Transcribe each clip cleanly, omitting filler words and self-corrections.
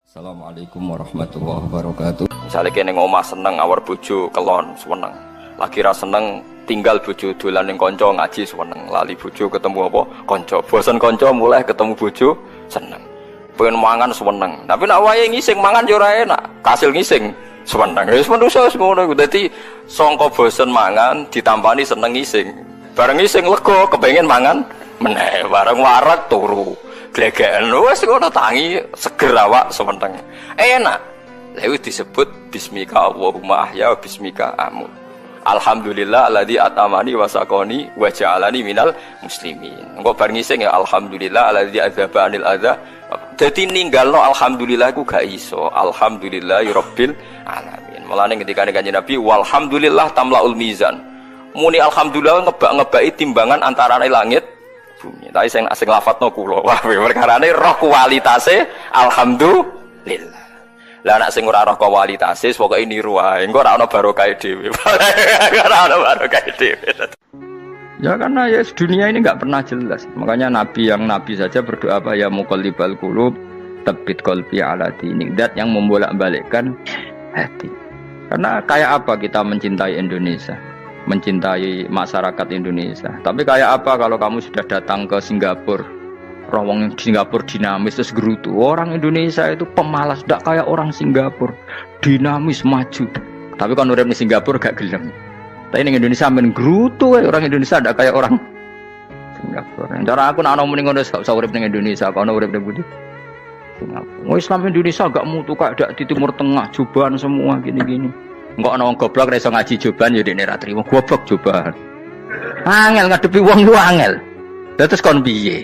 Assalamualaikum warahmatullahi wabarakatuh. Misalnya kene ngomah seneng awar bojo kelon seneng. Lagi ra seneng tinggal bojo dolan ning kanca ngaji seneng. Lali bojo ketemu apa? Kanca. Bosen kanca mulai ketemu bojo seneng. Pengen mangan seneng. Tapi nek wayahe ngising mangan yo ora enak. Kasil ngising seneng. Wis manusa wis ngono iku. Dadi sangka bosen mangan ditampani seneng ngising. Bareng ngising lega kepengin mangan meneh. Bareng warak turu. Glegeken wis ngono tangi seger awak sementeng. Enak. Lha disebut bismika Allahumma ahya wa bismika amut. Alhamdulillah alladzi atamani wa saqani wa ja'alani minal muslimin. Engko bar ngising ya alhamdulillah alladzi adzaba anil adza. Dadi ninggalno alhamdulillah iku gak iso. Alhamdulillahirabbil alamin. Mulane ketika Kanjeng Nabi walhamdulillah tamlaul mizan. Muni alhamdulillah ngebak-ngebaki timbangan antara langit bumi. Tapi sing lafadzno kula. Wah, perkarane roh kualitase alhamdulillah. Lah nek sing ora roh kualitase pokoke niru wae. Engko ora ana barokah dhewe. Ora ana barokah dhewe. Ya karena ya dunia ini nggak pernah jelas. Makanya nabi saja berdoa apa ya muqallibal qulub tsabbit qalbi ala dinik. Dat yang membolak-balikkan hati. Karena kayak apa kita mencintai Indonesia? Mencintai masyarakat Indonesia. Tapi kayak apa kalau kamu sudah datang ke Singapura, rawang Singapura dinamis terus gerutu. Orang Indonesia itu pemalas, tidak kayak orang Singapura, dinamis maju. Tapi kalau urip di Singapura gak gelem. Tapi di Indonesia men gerutu, orang Indonesia tidak kayak orang Singapura. Cara aku nak ngomong ngono gak usah urip di Indonesia, kalau urip di budi Singapura. Islam Indonesia gak mutu kayak di Timur Tengah, jubahan semua gini-gini. Enggak ana wong goblok ra iso ngaji joban ya dekne ra trimo goblok joban. Angel ngadepi wong lu angel. Terus kon piye?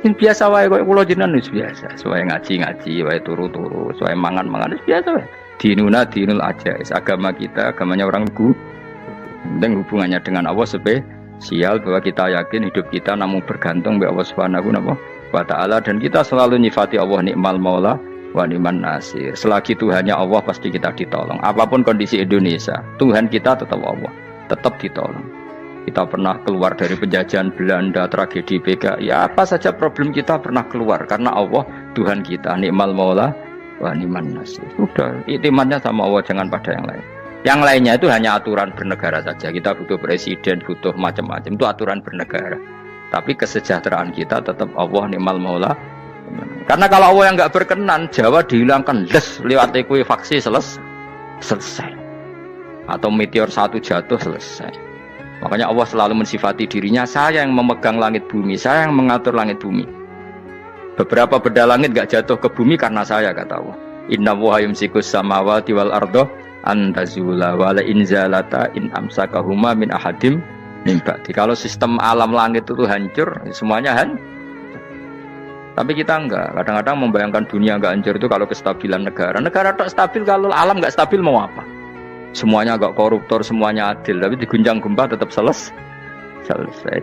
Sing biasa wae koyo kula jenengan wis biasa. Suwe ngaji-ngaji wae turu-turu, suwe mangan-mangan wis biasa wae. Dinuna dinul ajais. Agama kita, agamanya orang lugu. Dan hubungannya dengan Allah spesial bahwa kita yakin hidup kita namun bergantung kepada Allah Subhanahu wa taala dan kita selalu nyifati Allah nikmal maula wa ni'man nasir. Selagi Tuhannya Allah pasti kita ditolong. Apapun kondisi Indonesia, Tuhan kita tetap Allah, tetap ditolong. Kita pernah keluar dari penjajahan Belanda, tragedi PKI, ya apa saja problem kita pernah keluar karena Allah Tuhan kita, nikmal maula wa ni'man nasir. Sudah, iktimatnya sama Allah, jangan pada yang lain. Yang lainnya itu hanya aturan bernegara saja. Kita butuh presiden, butuh macam-macam, itu aturan bernegara. Tapi kesejahteraan kita tetap Allah nikmal maula. Karena kalau Allah yang nggak berkenan, Jawa dihilangkan les lewat ekuifaksi selesai. Atau meteor satu jatuh selesai. Makanya Allah selalu mensifati dirinya, saya yang memegang langit bumi, saya yang mengatur langit bumi. Beberapa benda langit nggak jatuh ke bumi karena saya, kata Allah. Inna wa yumsikus samawati wal ardo antazula wala inzalata in amsakahuma min ahadim min ba'di. Kalau sistem alam langit itu hancur, semuanya Tapi kita enggak, kadang-kadang membayangkan dunia enggak hancur itu kalau kestabilan negara. Negara tak stabil, kalau alam enggak stabil mau apa? Semuanya enggak koruptor, semuanya adil, tapi diguncang gempa tetap selesai.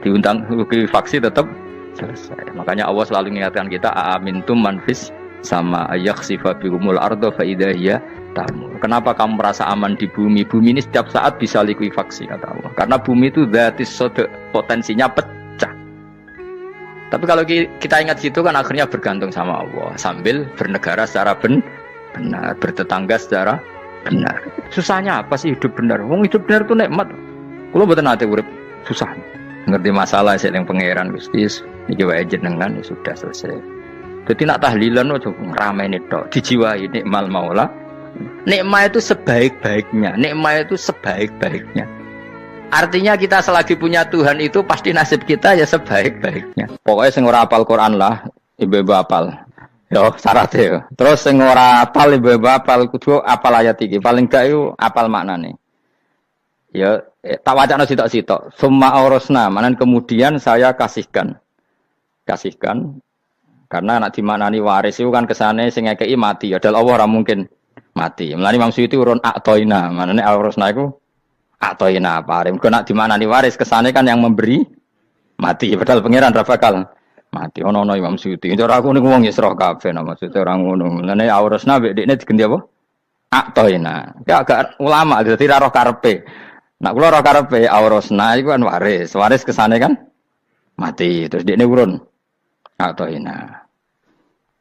Diundang faksi tetap selesai. Makanya Allah selalu mengingatkan kita, aamintum manfis sama yakhsifa bihumul ardo fa idza hiya tamur. Kenapa kamu merasa aman di bumi? Bumi ini setiap saat bisa likuifaksi, kata Allah. Karena bumi itu dzatis sodok, potensinya pecah. Tapi kalau kita ingat situ kan akhirnya bergantung sama Allah sambil bernegara secara benar, bertetangga secara benar. Susahnya apa sih hidup benar? Wong hidup benar itu nikmat. Kalau mboten nate urip susah. Ngerti masalah sing ning pangeran Gusti niki wae jenengan ya sudah selesai. Dadi nak tahlilan ojo ngrameni tok, dijiwai nikmal maula. Nikmat itu sebaik-baiknya, nikmat itu sebaik-baiknya. Artinya kita selagi punya Tuhan itu pasti nasib kita ya sebaik-baiknya. Pokoknya sing ora hafal Quran lah, ibu-ibu hafal. Yo syaratnya yo. Terus sing ora hafal ibu-ibu hafal kudu hafal ayat iki. Paling gak yo hafal maknane. Ya tak wacana sitok-sitok. Summa aurasna, manan kemudian saya kasihkan. Karena anak dimanani waris itu kan kesane sing ngekeki mati. Padahal Allah ora mungkin mati. Mulane Imam Suyuti urun atoina, manane aurasna iku atau ina parim, kena di mana nih waris kesana kan yang memberi mati, padahal pangeran bakal mati. Ono Imam Suyuti. Cara aku niku wong Isra kabeh nama maksudnya orang ngono. Lane aurasna mbek dekne diganti apa? Atau ina. Ya agak ulama dadi ra roh karepe. Nak kula roh karepe aurasna iku kan waris kesana kan mati. Terus dekne urun atau ina.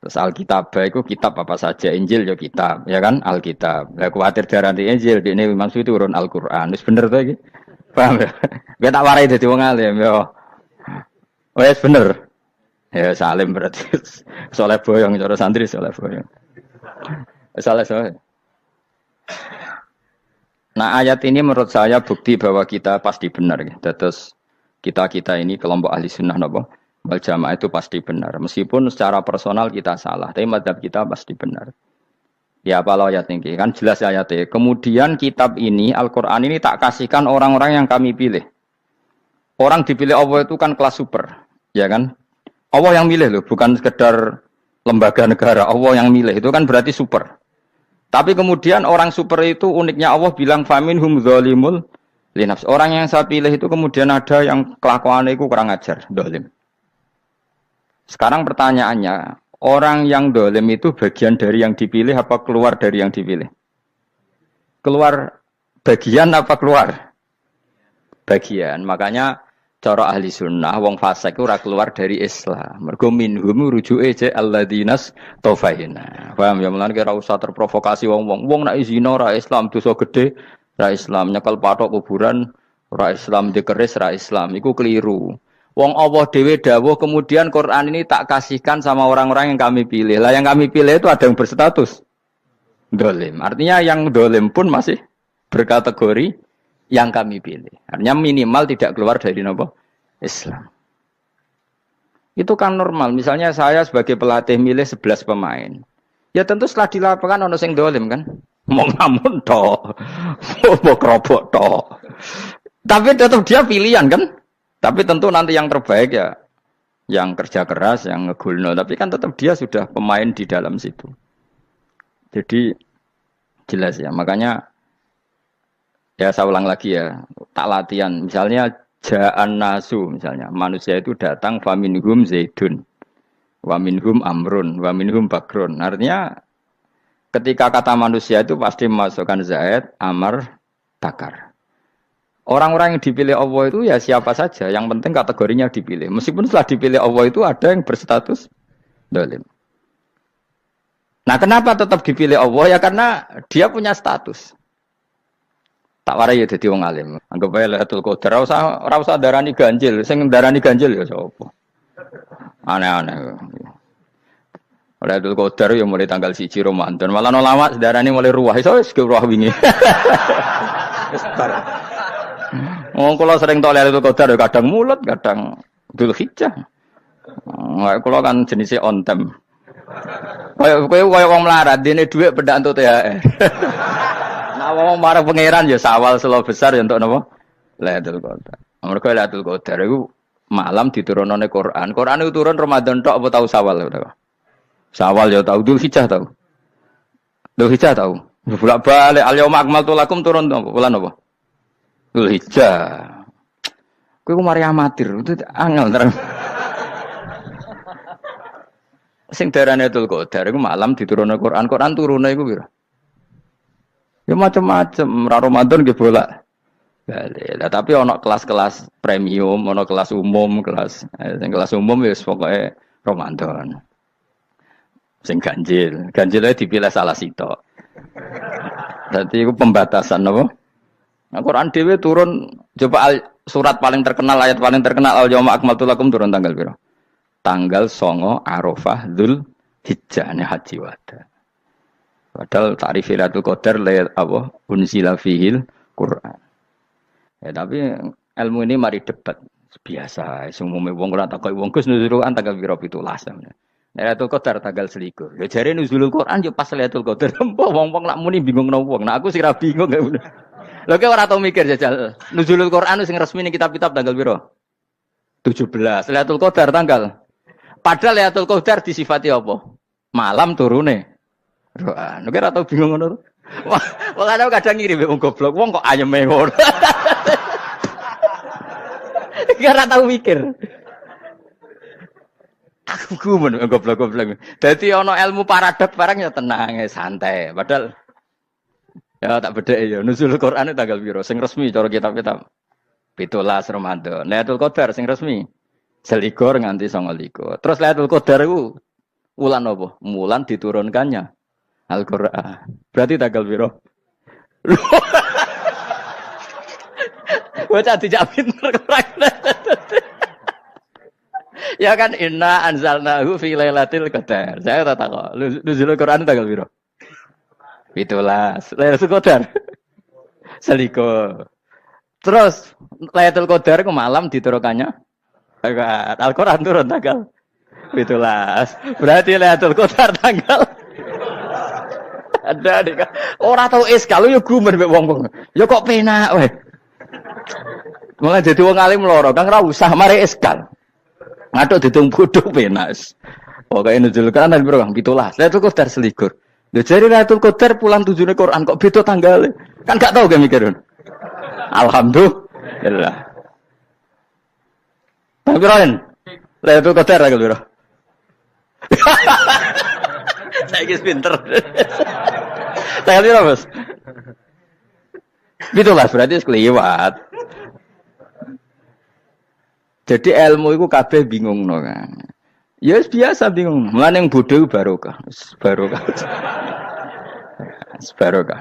Terus Alkitab itu kitab apa saja, Injil ya kitab, ya kan Alkitab. Lah kuwatir darani Injil, ini maksud turun Al-Qur'an. Wis bener to iki? Paham ya? Gue tak warai dadi wong alim ya. Wis bener. Ya salim berarti. Soleh boyong cara santri soleh boyong. Soleh. Nah ayat ini menurut saya bukti bahwa kita pasti benar. Terus kita ini kelompok ahli sunnah nopo wal jamaah itu pasti benar. Meskipun secara personal kita salah, tapi mazhab kita pasti benar. Ya kalau ayat ini kan jelas ayatnya. Kemudian kitab ini Al-Quran ini tak kasihkan orang-orang yang kami pilih. Orang dipilih Allah itu kan kelas super, ya kan? Allah yang milih loh, bukan sekedar lembaga negara. Allah yang milih itu kan berarti super. Tapi kemudian orang super itu uniknya Allah bilang faminhum zalimul linafs. Orang yang saya pilih itu kemudian ada yang kelakuannya itu kurang ajar, zalim. Sekarang pertanyaannya, orang yang zalim itu bagian dari yang dipilih apa keluar dari yang dipilih? Keluar bagian apa keluar? Bagian. Makanya cara ahli sunnah wong fasik ora keluar dari Islam. Mergo minhum rujuke je alladinas taufaina. Paham ya mulane ora usah terprovokasi wong-wong. Wong nek zina ora Islam dosa gedhe, ora Islam nyekel patok kuburan, ora Islam dikeris, ora Islam. Iku keliru. Wong Allah dhewe dawuh kemudian Quran ini tak kasihkan sama orang-orang yang kami pilih. Lah yang kami pilih itu ada yang berstatus dolim. Artinya yang dolim pun masih berkategori yang kami pilih. Artinya minimal tidak keluar dari nopo Islam. Itu kan normal. Misalnya saya sebagai pelatih milih 11 pemain. Ya tentu setelah di lapangan ono sing dolim kan. Mau ngamun toh. Mau kerobok toh. Tapi tetap dia pilihan kan. Tapi tentu nanti yang terbaik ya yang kerja keras, yang ngegulno. Tapi kan tetap dia sudah pemain di dalam situ. Jadi jelas ya. Makanya ya saya ulang lagi ya, tak latihan. Misalnya ja'an nasu, misalnya manusia itu datang faminhum zaidun, waminhum amrun, waminhum bakrun. Artinya ketika kata manusia itu pasti memasukkan zaid, amr, bakar. Orang-orang yang dipilih Allah itu ya siapa saja, yang penting kategorinya dipilih. Meskipun setelah dipilih Allah itu ada yang berstatus dolim. Nah kenapa tetap dipilih Allah? Ya karena dia punya status. Tak warai ya dadi wong alim. Anggap ae Lailatul Qadar ora usah darani ganjil, sing darani ganjil ya sapa. Aneh-aneh. Lailatul Qadar ya mulai tanggal 1 Ramadan. Malah ulama darani mulai ruwah iso wis ruwah wingi. Wis bar. Wong kula sering tok Lailatul Qadar ya kadang mulut, kadang Dzulhijjah. Kula kan jenisnya on time. Kaya wong melarat, dene dhuwit pendak entuk THR. Awang marah pangeran ya sawal selo besar ya untuk napa? Lailatul Qadar. Mergo Lailatul Qadar iku malam diturunane Quran. Quran itu turun Ramadan tok apa tahu Sawal ya? Sawal ya tahu, Dzulhijjah tahu. Dzulhijjah tahu. Bolak-balik al-yauma akmaltu lakum turun apa? Bulan apa? Dzulhijjah. Kowe ku mari amatir, itu angel terang. Sing darane Lailatul Qadar iku malam diturunane Quran. Quran turune iku piro? Ya macam-macam, Ramadan nggih bolak. Lah tapi ono kelas-kelas premium, ono kelas umum, kelas umum wis pokoke Ramadan. Sing ganjil dipilih salah sitok. Dadi iku pembatasan napa? Nah, Quran dhewe turun coba surat paling terkenal, ayat paling terkenal al-yauma akmaltu lakum turun tanggal piro? Tanggal 9 Arafah Dzulhijjah haji wada. Padahal ta'rif Lailatul Qadar apa unzila fihil Quran. Ya tapi ilmu ini mari debat biasa. Umume wong ora takoki wong Gus nuzul Quran tanggal piro 17. Lailatul Qadar tanggal 21. Ya jare nuzulul Quran yo pas Lailatul Qadar. Mbok wong-wong lak muni bingung nang wong. Nah aku sing ra bingung. Lha kok ora tau mikir jajal. Nuzulul Quran sing resmi ning kitab-kitab tanggal piro? 17. Lailatul Qadar tanggal. Padahal Lailatul Qadar disifati apa? Malam turune. Roan, ora tau bingung ngono. Wah, wong kadang ngirim wong goblok, wong kok ayeme ngono. Ora tau mikir. Aku gumun goblok-goblok. Dadi ana ilmu paradok barang ya tenang, santai. Padahal ya tak bedheki ya. Nuzul Quran tanggal piro? Sing resmi cara kitab-kitab. 17 Ramadan. Lailatul Qadar sing resmi 21 nganti 29. Terus Lailatul Qadar iku Wulan apa? Wulan diturunkannya Al-Qur'an. Berarti tanggal piro? Bocah dijak pinter kurang. Ya kan inna anzalnahu fi lailatul qadar. Saya tak tahu. Nuzul Quran tanggal piro? 17. Lailatul Qadar. Selikur. Terus Lailatul Qadar ke malam diturunkannya Al-Qur'an turun tanggal 17. Berarti Lailatul Qadar tanggal ada dik. Ora tau iskal yo gumen mek wong-wong. Ya kok penak weh. Mulai dadi wong alim loro, Kang ora usah mari iskal. Ngaduk ditung bodho penak. Pokoke nuzul Quran nang piro Kang 17. Lailatul Qadar selikur. Lha jare Lailatul Qadar pulang tujune Quran kok beda tanggale. Kan gak tau ge mikir. Alhamdulillah. Bang Piroen. Lailatul Qadar tanggal piro? Saiki pinter. Tanggal piro, Bos? 17 berarti kelewat. Jadi ilmu itu kabeh bingung no kan. Ya biasa bingung. Mulane yang bodoh barokah. Barokah. Barokah.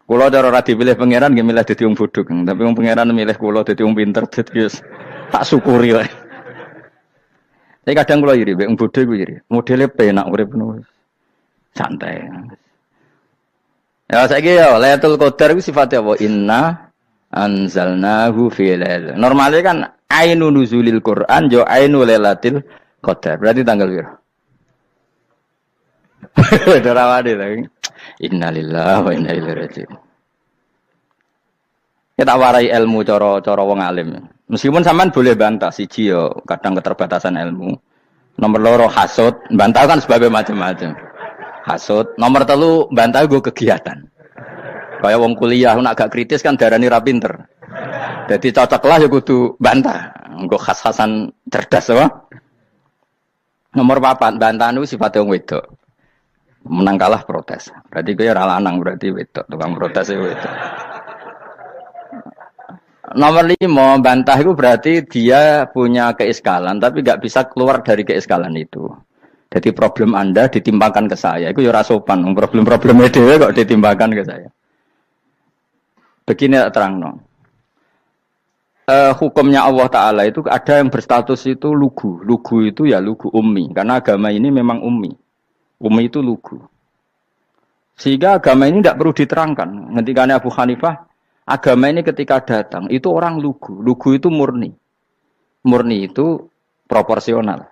Kula cara ora dipilih pangeran nggih milih dadi wong bodoh, tapi wong pangeran milih kula dadi wong pinter dadi tak syukuri wae. Tapi kadang kula iri, wong bodoh iku iri. Modele penak urip ngono. Santai. Ya saiki ya Lailatul Qadar iku sifate apa? Inna anzalnahu fi lailatul. Normale kan ainu nuzulil Quran yo ainu Lailatul Qadar. Berarti tanggal piro? Darawade lagi. Innalillahi wa inna ilaihi raji'un. Kita warai ilmu cara wong alim. Meskipun sampean boleh bantah siji yo kadang keterbatasan ilmu. Nomor loro hasud, bantah kan sebagai macam-macam. Hasud, nomor telu bantah gue kegiatan. Kayak wong kuliah nak gak kritis kan darani ra pinter. Jadi cocoklah ya kudu bantah. Engko khas-khasan cerdas apa? Nomor 4 bantahan itu sifatnya wong wedok. Menang kalah protes. Berarti kowe ora lanang berarti wedok, tukang protes itu wedok. Nomor 5 bantah itu berarti dia punya keiskalan tapi gak bisa keluar dari keiskalan itu. Jadi problem Anda ditimbangkan ke saya, itu ya ora sopan. Problem-problemnya dhewe kok ditimbangkan ke saya. Begini terang hukumnya Allah Ta'ala itu ada yang berstatus itu lugu. Lugu itu ya lugu ummi. Karena agama ini memang ummi. Ummi itu lugu. Sehingga agama ini tidak perlu diterangkan. Ketika Abu Hanifah, agama ini ketika datang, itu orang lugu. Lugu itu murni. Murni itu proporsional.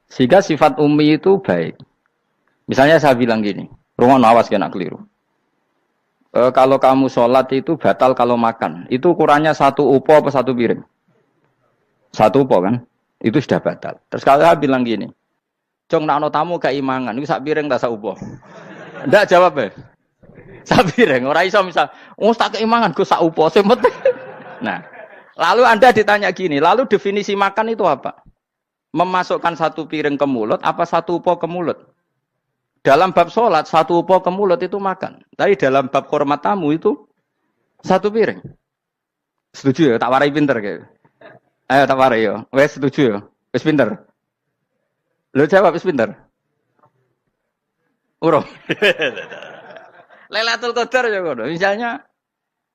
Sehingga sifat ummi itu baik. Misalnya saya bilang gini, rumah awas kena keliru. Kalau kamu sholat itu batal kalau makan. Itu ukurannya 1 upo apa 1 piring? 1 upo kan? Itu sudah batal. Terus kalau saya bilang gini, Jong nak tamu keimangan, itu 1 piring tak 1 upo. Ndak jawab ya? 1 piring. Orang iso misal, tak keimangan, gue 1 upo. Nah, lalu Anda ditanya gini, lalu definisi makan itu apa? Memasukkan 1 piring ke mulut, apa 1 upo ke mulut? Dalam bab sholat, 1 upo ke mulut itu makan. Tapi dalam bab hormat tamu itu 1 piring. Setuju ya? Tak warai pinter kayak. Ayo tak warai ya. Wes setuju ya? Wes pinter. Lo jawab wes pinter. Urung. Lailatul Qadar ya kono. Misalnya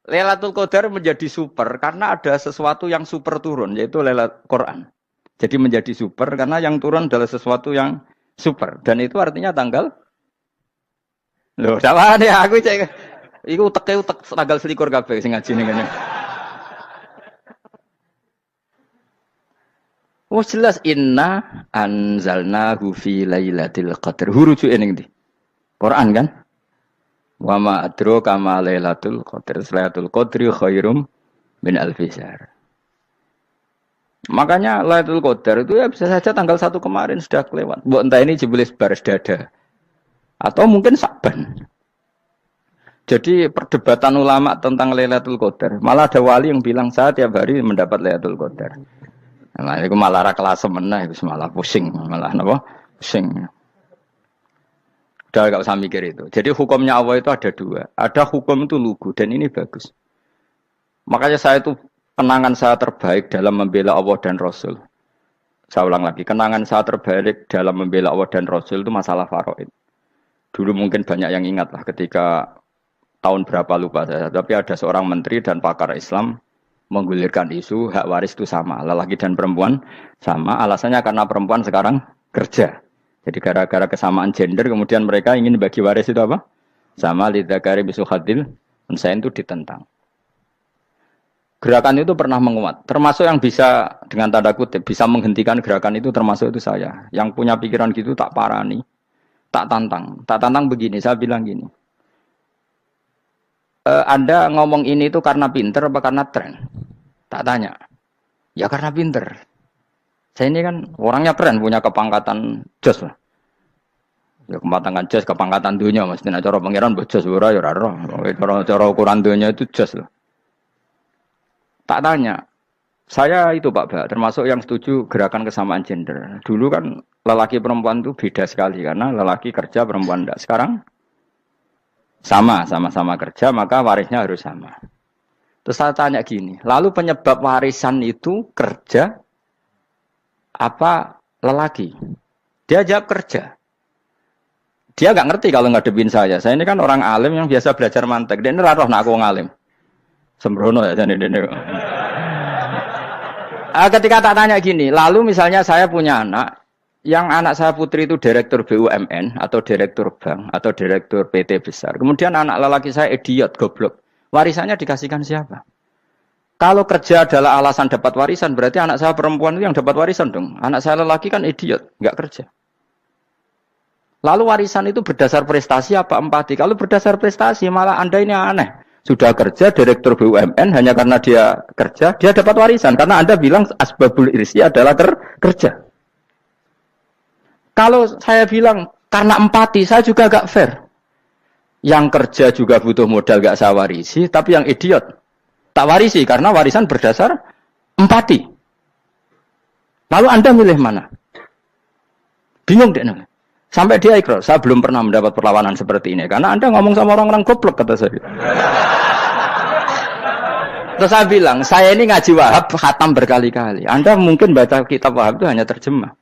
Lailatul Qadar menjadi super karena ada sesuatu yang super turun yaitu Lailatul Quran. Jadi menjadi super karena yang turun adalah sesuatu yang super dan itu artinya tanggal. Loh, sama deh aku cek. Iku utek tanggal 21 kabeh sing ngaji ning kene. Oh jelas inna anzalnahu fi lailatul qadar. Hurujuke ning ndi? Quran kan? Wa ma adraka ma lailatul qadar. Lailatul qadri khairum min alfi syahr. Makanya Lailatul Qadar itu ya bisa saja tanggal 1 kemarin sudah kelewat. Mbok entah ini jebelis baris dada. Atau mungkin Sa'ban. Jadi perdebatan ulama tentang Lailatul Qadar. Malah ada wali yang bilang saya tiap hari mendapat Lailatul Qadar. Nah, itu malah ra kelas meneh, itu malah pusing, malah napa? Pusing. Udah gak usah mikir itu. Jadi hukumnya Allah itu ada 2. Ada hukum itu lugu dan ini bagus. Makanya saya itu kenangan saya terbaik dalam membela Allah dan Rasul. Saya ulang lagi, kenangan saya terbalik dalam membela Allah dan Rasul itu masalah faraid. Dulu mungkin banyak yang ingat lah ketika tahun berapa lupa saya, tapi ada seorang menteri dan pakar Islam menggulirkan isu hak waris itu sama, lelaki dan perempuan sama, alasannya karena perempuan sekarang kerja. Jadi gara-gara kesamaan gender kemudian mereka ingin bagi waris itu apa? Sama lidzakari bisul hadil unsayain itu ditentang. Gerakan itu pernah menguat, termasuk yang bisa dengan tanda kutip bisa menghentikan gerakan itu termasuk itu saya. Yang punya pikiran gitu tak parani, tak tantang begini. Saya bilang gini, Anda ngomong ini itu karena pinter apa karena tren? Tak tanya, ya karena pinter. Saya ini kan orangnya keren, punya kepangkatan jos lah. Ya kepangkatan jos, kepangkatan dunia, mesti cara pangeran bojos ora ya ora. Cara ukuran dunia itu jos lah. Tak tanya, saya itu Pak Ba, termasuk yang setuju gerakan kesamaan gender. Dulu kan lelaki perempuan itu beda sekali karena lelaki kerja perempuan tidak. Sekarang sama-sama kerja maka warisnya harus sama. Terus saya tanya gini, lalu penyebab warisan itu kerja apa lelaki? Dia jawab kerja. Dia nggak ngerti kalau ngadepin saya. Saya ini kan orang alim yang biasa belajar mantek. Dia ini roh nak aku ngalim. Sembrono ya jadi ini. Ketika tak tanya gini, lalu misalnya saya punya anak, yang anak saya putri itu direktur BUMN atau direktur bank atau direktur PT besar. Kemudian anak lelaki saya idiot, goblok. Warisannya dikasihkan siapa? Kalau kerja adalah alasan dapat warisan, berarti anak saya perempuan itu yang dapat warisan dong. Anak saya lelaki kan idiot, nggak kerja. Lalu warisan itu berdasar prestasi apa empati? Kalau berdasar prestasi malah Anda ini aneh. Sudah kerja direktur BUMN hanya karena dia kerja, dia dapat warisan. Karena Anda bilang asbabul irsi adalah kerja. Kalau saya bilang karena empati, saya juga agak fair. Yang kerja juga butuh modal gak saya warisi, tapi yang idiot tak warisi karena warisan berdasar empati. Lalu Anda milih mana? Bingung deh. Sampai dia ikrar, saya belum pernah mendapat perlawanan seperti ini. Karena Anda ngomong sama orang-orang goblok, kata saya. Terus saya bilang, saya ini ngaji Wahab, khatam berkali-kali. Anda mungkin baca kitab Wahab itu hanya terjemah.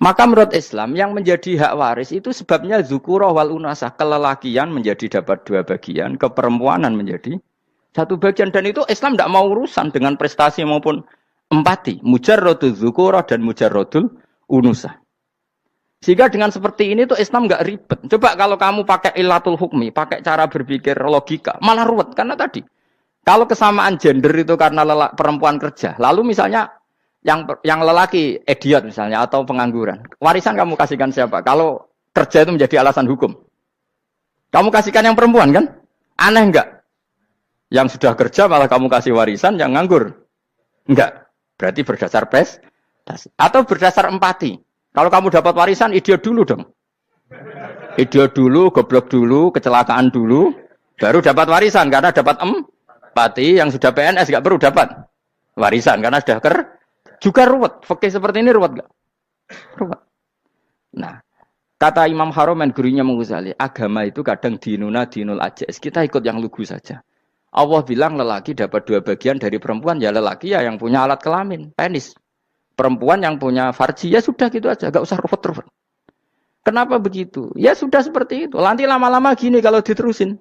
Maka menurut Islam, yang menjadi hak waris itu sebabnya zukurah wal unasah. Kelelakian menjadi dapat 2 bagian, keperempuanan menjadi 1 bagian. Dan itu Islam tidak mau urusan dengan prestasi maupun empati. Mujarrodul zukurah dan mujarrodul unusah. Sehingga dengan seperti ini tuh Islam nggak ribet. Coba kalau kamu pakai ilatul hukmi, pakai cara berpikir logika, malah ruwet. Karena tadi, kalau kesamaan gender itu karena perempuan kerja, lalu misalnya yang lelaki idiot misalnya atau pengangguran, warisan kamu kasihkan siapa? Kalau kerja itu menjadi alasan hukum, kamu kasihkan yang perempuan kan? Aneh nggak? Yang sudah kerja malah kamu kasih warisan, yang nganggur? Enggak. Berarti berdasar prestasi atau berdasar empati. Kalau kamu dapat warisan, idiot dulu dong. Idiot dulu, goblok dulu, kecelakaan dulu, baru dapat warisan. Karena dapat empati, yang sudah PNS nggak perlu dapat warisan. Karena sudah juga ruwet. Fikih seperti ini ruwet nggak? Ruwet. Nah, kata Imam Haromen, gurunya Ghazali, agama itu kadang dinuna dinul ajais. Kita ikut yang lugu saja. Allah bilang lelaki dapat 2 bagian dari perempuan, ya lelaki ya yang punya alat kelamin, penis. Perempuan yang punya farji, ya sudah gitu aja, gak usah ruwet-ruwet. Kenapa begitu? Ya sudah seperti itu. Nanti lama-lama gini kalau diterusin.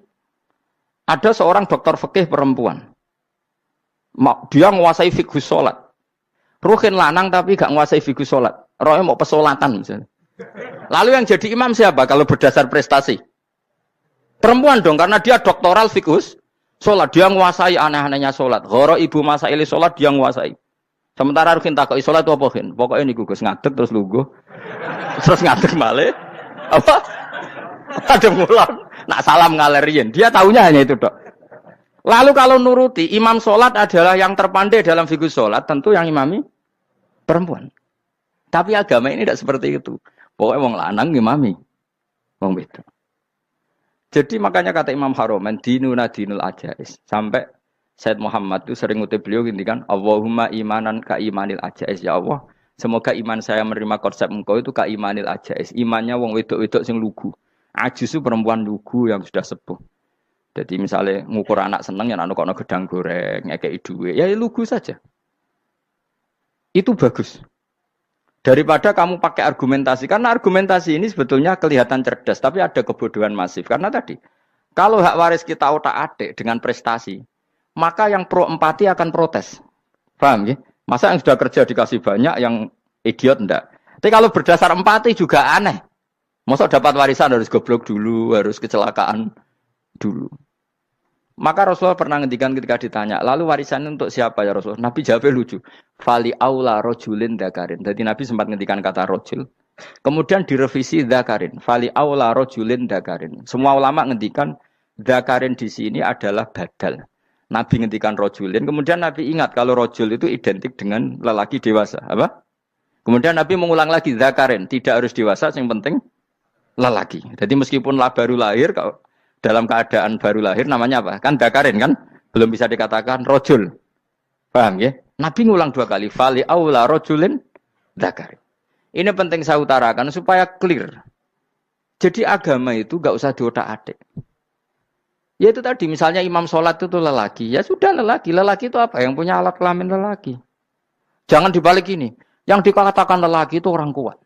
Ada seorang dokter fikih perempuan. Dia menguasai fikih sholat. Ruhin lanang tapi gak menguasai fikih sholat. Rohnya mau pesolatan misalnya. Lalu yang jadi imam siapa kalau berdasar prestasi? Perempuan dong, karena dia doktoral fikih sholat. Dia menguasai aneh-anehnya sholat. Goro ibu masaili sholat dia menguasai. Sementara Rukin takoi sholat itu apa Rukin? Pokoknya ini gugus ngadeg terus lugu. Terus ngadeg malih. Apa? Ada mulan. Nak salam ngalerin. Dia tahunya hanya itu dok. Lalu kalau nuruti, imam sholat adalah yang terpandai dalam fikih sholat. Tentu yang imami perempuan. Tapi agama ini tidak seperti itu. Pokoknya wong lanang imami. Wong beda. Jadi makanya kata Imam Haromen, dinuna dinul ajais. Sampai Said Muhammad itu sering ngutip beliau gini kan, Allahumma imanan ka imanil ajais, ya Allah. Semoga iman saya menerima konsep engkau itu ka imanil ajais. Imannya wong wedok-wedok sing lugu. Ajus itu perempuan lugu yang sudah sepuh. Jadi misalnya ngukur anak seneng ya anak kono gedang goreng, ngekei duwe, ya lugu saja. Itu bagus. Daripada kamu pakai argumentasi, karena argumentasi ini sebetulnya kelihatan cerdas, tapi ada kebodohan masif. Karena tadi, kalau hak waris kita otak-atik dengan prestasi, maka yang pro empati akan protes. Paham ya? Masa yang sudah kerja dikasih banyak, yang idiot enggak? Tapi kalau berdasar empati juga aneh. Masa dapat warisan harus goblok dulu, harus kecelakaan dulu. Maka Rasulullah pernah ngendikan ketika ditanya, lalu warisan untuk siapa ya Rasulullah? Nabi jawabnya lucu. Fali aula rojulin dakarin. Jadi Nabi sempat ngendikan kata rojul. Kemudian direvisi dakarin. Fali aula rojulin dakarin. Semua ulama ngendikan dakarin di sini adalah badal. Nabi ngendikan rojulin. Kemudian Nabi ingat kalau rojul itu identik dengan lelaki dewasa. Apa? Kemudian Nabi mengulang lagi dakarin. Tidak harus dewasa, yang penting lelaki. Jadi meskipun baru lahir, kalau dalam keadaan baru lahir namanya apa? Kan dakarin kan? Belum bisa dikatakan rojul. Paham ya? Nabi ngulang 2 kali. Fali aula rojulin dakarin. Ini penting saya utarakan supaya clear. Jadi agama itu gak usah diotak-atik. Ya itu tadi misalnya imam sholat itu lelaki. Ya sudah lelaki. Lelaki itu apa? Yang punya alat kelamin lelaki. Jangan dibalik ini. Yang dikatakan lelaki itu orang kuat.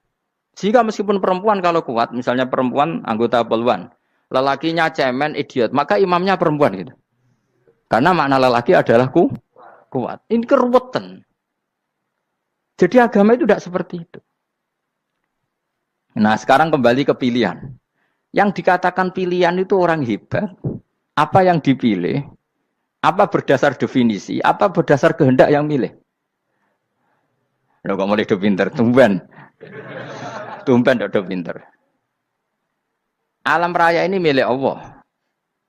Jika meskipun perempuan kalau kuat. Misalnya perempuan anggota poluan. Lelakinya cemen, idiot, maka imamnya perempuan gitu. Karena makna lelaki adalah kuat. Ini keruwetan. Jadi agama itu tidak seperti itu. Nah sekarang kembali ke pilihan. Yang dikatakan pilihan itu orang hebat. Apa yang dipilih? Apa berdasar definisi? Apa berdasar kehendak yang milih? Loh kok mulai do pinter? Tumben do pinter. Alam raya ini milik Allah.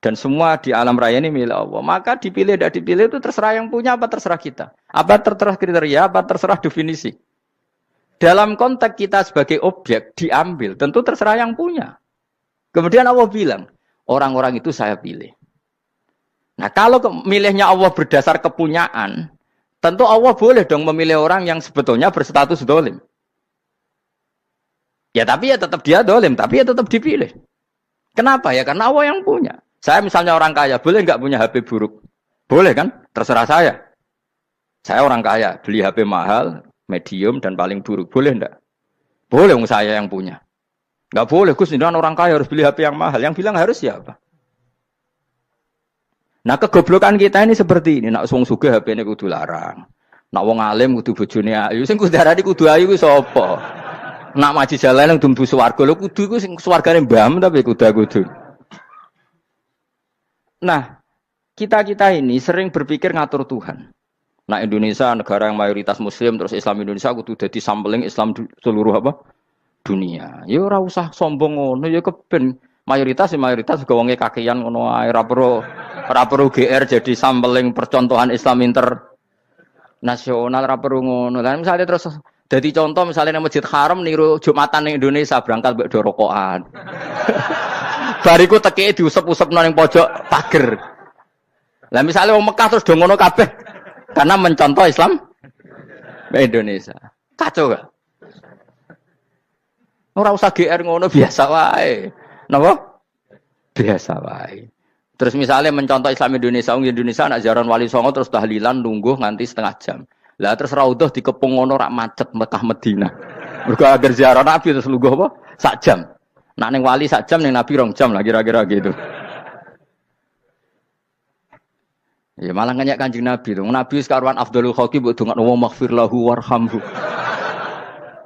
Dan semua di alam raya ini milik Allah. Maka dipilih tidak dipilih itu terserah yang punya apa terserah kita. Apa terserah kriteria, apa terserah definisi. Dalam konteks kita sebagai objek diambil, tentu terserah yang punya. Kemudian Allah bilang, orang-orang itu saya pilih. Nah kalau milihnya Allah berdasar kepunyaan, tentu Allah boleh dong memilih orang yang sebetulnya berstatus dolim. Ya tapi ya tetap dia dolim, tapi ya tetap dipilih. Kenapa ya? Karena Allah yang punya. Saya misalnya orang kaya, boleh nggak punya HP buruk? Boleh kan? Terserah saya. Saya orang kaya, beli HP mahal, medium, dan paling buruk. Boleh enggak? Boleh saya yang punya. Nggak boleh, Gus, ini orang kaya harus beli HP yang mahal. Yang bilang harus siapa? Nah kegoblokan kita ini seperti ini. Nak wong sugih HP ini kudu larang. Nak wong alim kudu bojone ayu. Sing kudu darani kudu ayu ku sapa? Nak maji jalan yang dumbu swarga lho kudu iku sing swargane mbam tapi kudu. Nah, kita ini sering berpikir ngatur Tuhan. Nah, Indonesia negara yang mayoritas muslim terus Islam Indonesia kudu dadi sampling Islam seluruh apa? Dunia. Ya ora usah sombong ngono ya keben mayoritas juga wonge kakean ngono ae ora perlu GR jadi sampling percontohan Islam internasional ora perlu ngono. Lah misalnya terus jadi contoh misalnya di Masjid Haram niru Jumatan di Indonesia berangkat mbek do rokokan. Bariku teki diusep-usep nang pojok pager. Lah misalnya wong Mekah terus do ngono kabeh karena mencontoh Islam Indonesia. Kacau gak? Ora usah GR ngono biasa wae. Napa? Biasa wae. Terus misalnya mencontoh Islam Indonesia, Indonesia nak ziarah Wali Songo terus tahlilan nunggu nganti setengah jam. Lah terus raudhah dikepung ngono rak macet Mekah Madinah. Mergo agar ziarah Nabi terus lungguh apa? Sak jam. Nak ning wali sak jam ning Nabi 2 jam lah kira-kira gitu. Ya malah nganyak Kanjeng Nabi to. Nabi sekaruan Afdhalul Khalqi mbok dongakno wa maghfir lahu warhamhu.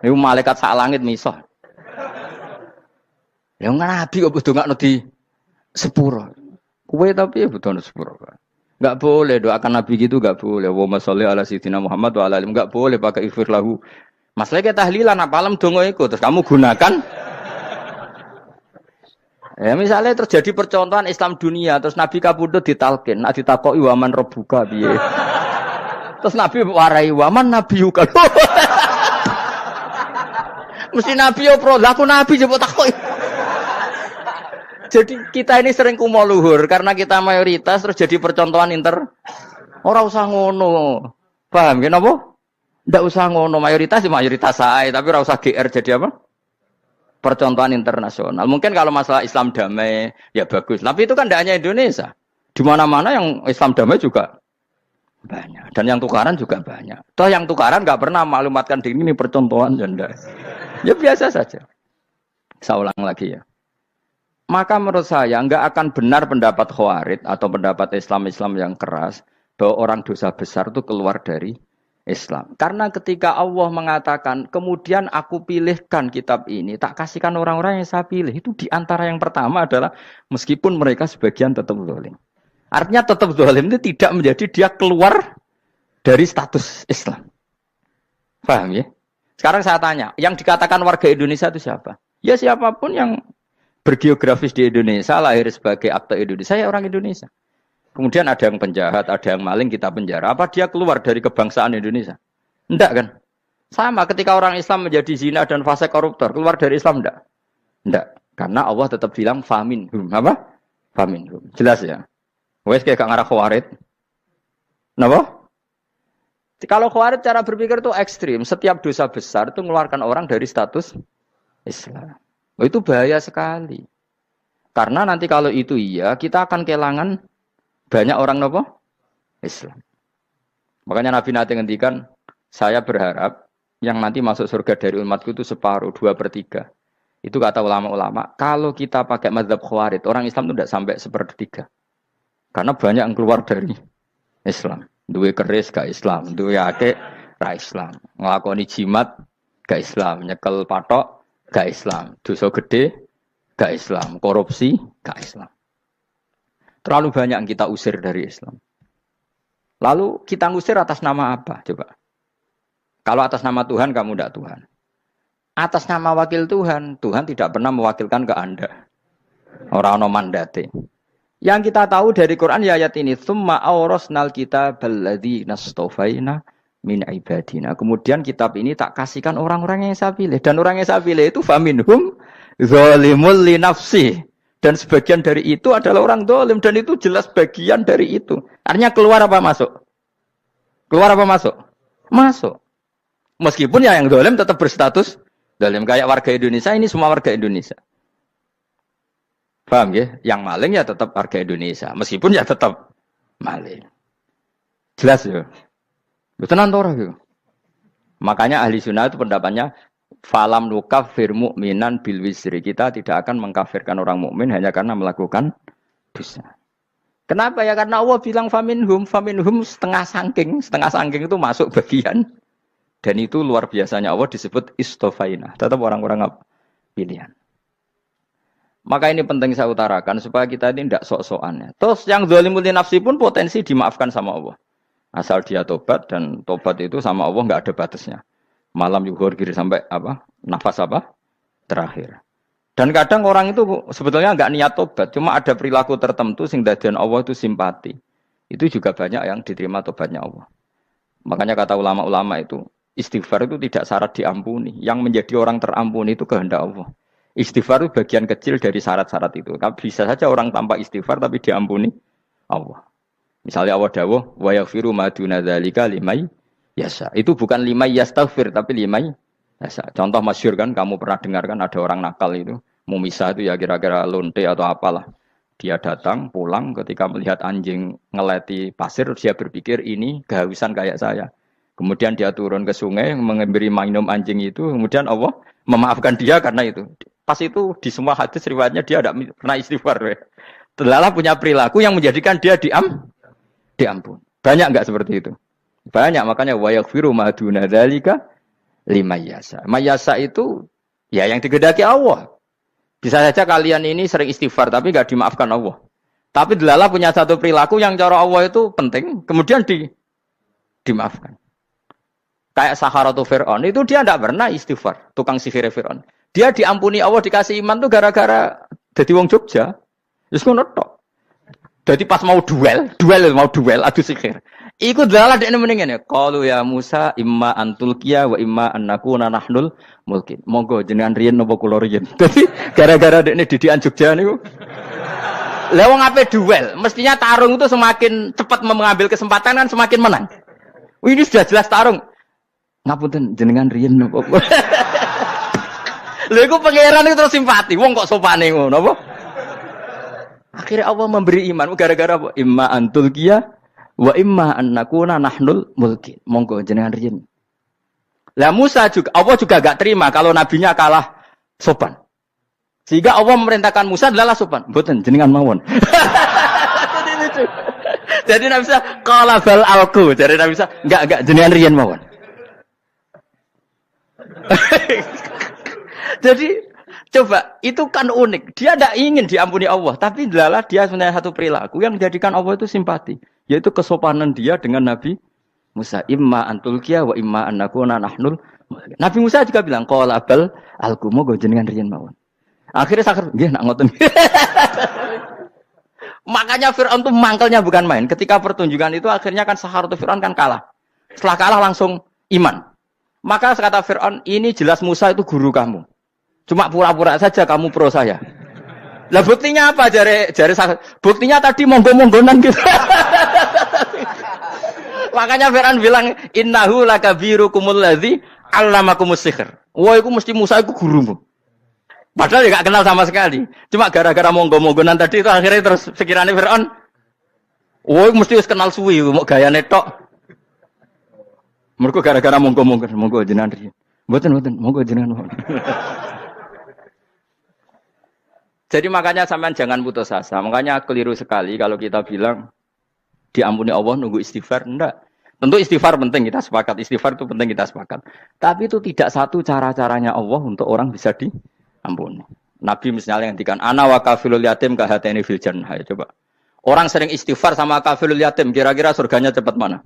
Niku malaikat sak langit misah. Ya Nabi kok dongakno di sepuro. Kowe tapi ya butuh sepuro. Enggak boleh doakan Nabi gitu, enggak boleh. Wa sholli ala sayyidina Muhammad wa ala alihi. Enggak boleh pakai ighfir lahu. Masalah kita tahlilan apalem donga iku terus kamu gunakan. Ya misalnya terjadi percontohan Islam dunia terus Nabi kapundhut ditalkin, nak ditakoki waman rebuka piye. Terus Nabi warai waman nabiyuka. Mesti Nabi yo pro, lah aku Nabi coba takoki. Jadi kita ini sering kumo luhur karena kita mayoritas terus jadi percontohan Ora usah ngono. Paham ya napa? Ndak usah ngono, mayoritas sae, tapi ora usah GR jadi apa? Percontohan internasional. Mungkin kalau masalah Islam damai ya bagus. Tapi itu kan tidak hanya Indonesia. Di mana-mana yang Islam damai juga banyak. Dan yang tukaran juga banyak. Toh yang tukaran nggak pernah maklumatkan diri ini percontohan janda. Ya biasa saja. Saya ulang lagi ya. Maka menurut saya nggak akan benar pendapat Khawarij atau pendapat Islam-Islam yang keras bahwa orang dosa besar itu keluar dari Islam. Karena ketika Allah mengatakan, kemudian aku pilihkan kitab ini, tak kasihkan orang-orang yang saya pilih. Itu diantara yang pertama adalah meskipun mereka sebagian tetap zalim. Artinya tetap zalim itu tidak menjadi dia keluar dari status Islam. Paham ya? Sekarang saya tanya, yang dikatakan warga Indonesia itu siapa? Ya siapapun yang bergeografis di Indonesia, lahir sebagai akte Indonesia, saya orang Indonesia. Kemudian ada yang penjahat, ada yang maling, kita penjara. Apa dia keluar dari kebangsaan Indonesia? Enggak kan? Sama ketika orang Islam menjadi zina dan fase koruptor, keluar dari Islam enggak? Enggak. Karena Allah tetap bilang faminhum. Apa? Faminhum. Jelas ya? Wes kayak gak ngarah Khawarij. Napa? Kalau Khawarij cara berpikir itu ekstrim. Setiap dosa besar itu mengeluarkan orang dari status Islam. Oh, itu bahaya sekali. Karena nanti kalau itu iya, kita akan kehilangan banyak orang nopo Islam. Makanya Nabi nanti ngendikan, saya berharap yang nanti masuk surga dari umatku itu separuh, 2/3. Itu kata ulama-ulama. Kalau kita pakai mazhab Khawarij, orang Islam itu tidak sampai 1/3. Karena banyak yang keluar dari Islam. Duwe keris gak Islam, duwe akeh ra Islam. Nglakoni jimat gak Islam, nyekel patok gak Islam, dosa gede gak Islam, korupsi gak Islam. Terlalu banyak yang kita usir dari Islam. Lalu kita ngusir atas nama apa? Coba. Kalau atas nama Tuhan, kamu tidak Tuhan. Atas nama wakil Tuhan, Tuhan tidak pernah mewakilkan ke Anda. Orang-orang mandate. Yang kita tahu dari Quran ya ayat ini, tsumma awrasnal kitabal ladzi nastofaina min ibadina. Kemudian kitab ini tak kasihkan orang-orang yang saya pilih. Dan orang yang saya pilih itu faminhum zalimul li nafsi. Dan sebagian dari itu adalah orang zalim. Dan itu jelas bagian dari itu. Artinya keluar apa masuk? Keluar apa masuk? Masuk. Meskipun ya yang zalim tetap berstatus zalim. Kayak warga Indonesia, ini semua warga Indonesia. Paham ya? Yang maling ya tetap warga Indonesia. Meskipun ya tetap maling. Jelas ya? Tenan ora ya? Makanya ahli sunnah itu pendapatnya falam nukafir mu'minan bil wisri. Kita tidak akan mengkafirkan orang mukmin hanya karena melakukan dosa. Kenapa ya? Karena Allah bilang faminhum setengah sangking itu masuk bagian. Dan itu luar biasanya Allah disebut istofaina. Tetap orang-orang pilihan. Maka ini penting saya utarakan supaya kita ini tidak sok-sokan. Terus yang zalimul nafsi pun potensi dimaafkan sama Allah. Asal dia tobat, dan tobat itu sama Allah nggak ada batasnya. Malam yuhur kiri sampai apa? Nafas apa? Terakhir. Dan kadang orang itu sebetulnya nggak niat tobat, cuma ada perilaku tertentu sehingga dadian Allah itu simpati. Itu juga banyak yang diterima tobatnya Allah. Makanya kata ulama-ulama itu, istighfar itu tidak syarat diampuni. Yang menjadi orang terampuni itu kehendak Allah. Istighfar itu bagian kecil dari syarat-syarat itu. Tapi bisa saja orang tanpa istighfar tapi diampuni Allah. Misalnya Allah dawuh, wa yaghfiru ma duna dzalika liman yasha. Itu bukan liman yastaghfir tapi liman yasha. Contoh masyhur kan, kamu pernah dengar kan ada orang nakal itu, mau misah itu ya kira-kira lonte atau apalah. Dia datang pulang ketika melihat anjing ngeleti pasir, dia berpikir ini kehausan kayak saya. Kemudian dia turun ke sungai memberi minum anjing itu, kemudian Allah memaafkan dia karena itu. Pas itu di semua hadis riwayatnya dia tidak pernah istighfar. Telah punya perilaku yang menjadikan dia diampun. Banyak enggak seperti itu? Banyak, makanya wa yaghfiru ma duna dzalika liman yasha. Mayasa itu ya yang digedaki Allah. Bisa saja kalian ini sering istighfar tapi enggak dimaafkan Allah. Tapi delala punya satu perilaku yang cara Allah itu penting, kemudian dimaafkan. Kayak Saharatu Fir'aun, itu dia tidak pernah istighfar, tukang sihir Fir'aun. Dia diampuni Allah, dikasih iman tuh gara-gara jadi wong Jogja. Terus ngono tok. Jadi pas mau duel adu sihir. Iku delala dekne mendingan ya. Qalu ya Musa imma antulqiya wa imma annakuna nahnul mulkin. Monggo jenengan riyen napa kula riyen. Dadi gara-gara dekne didikan Jogja niku. Lah wong ape duel, mestinya tarung itu semakin cepat mengambil kesempatan kan semakin menang. Ini sudah jelas tarung. Ngapunten jenengan riyen napa. Lha iku pangeran itu terus simpati. Wong kok sopane ngono apa? Akhirnya Allah memberi iman gara-gara apa? Imma antul kia wa imma an nakuna nahnul mulki. Monggo jenengan riyen. Lah Musa juga Allah juga gak terima kalau nabinya kalah sopan. Sehingga Allah memerintahkan Musa adalah sopan. Mboten jenengan mawon. Jadi Nabi Musa qala bal alqu. Jadi Nabi Musa enggak jenengan riyen mawon. Jadi coba itu kan unik. Dia tidak ingin diampuni Allah, tapi adalah dia sebenarnya satu perilaku yang menjadikan Allah itu simpati, yaitu kesopanan dia dengan Nabi Musa. Imma antulkiya wa imma annakuna nahnul. Nabi Musa juga bilang qala bal alqu moga jenengan riyen mawon. Akhirnya sakar nggih nak ngoten. Makanya Firaun itu mangkelnya bukan main. Ketika pertunjukan itu akhirnya kan Saharatu Firaun kan kalah. Setelah kalah langsung iman. Maka kata Firaun, ini jelas Musa itu guru kamu. Cuma pura-pura saja kamu pro saya. Lah buktinya apa? Jari buktinya tadi monggo-monggonan gitu. Makanya Firaun bilang innahu lakabirukumul ladzi 'allamakumus sihr. Wah, iku mesti Musa iku gurumu. Padahal dia enggak kenal sama sekali. Cuma gara-gara monggo-monggonan tadi itu akhirnya terus sekiranya Firaun, wah, mesti wis kenal suwi mau gayane tok. Mergo gara-gara monggo-monggon, monggo jenengan riyen. Mboten, monggo jenengan. Jadi makanya sampean jangan putus asa. Makanya keliru sekali kalau kita bilang diampuni Allah nunggu istighfar. Enggak. Tentu istighfar penting, kita sepakat. Istighfar itu penting, kita sepakat. Tapi itu tidak satu cara-caranya Allah untuk orang bisa diampuni. Nabi misalnya ngendikan ana wa kafilul yatim kahateni fil jannah. Coba. Orang sering istighfar sama kafilul yatim, kira-kira surganya cepat mana?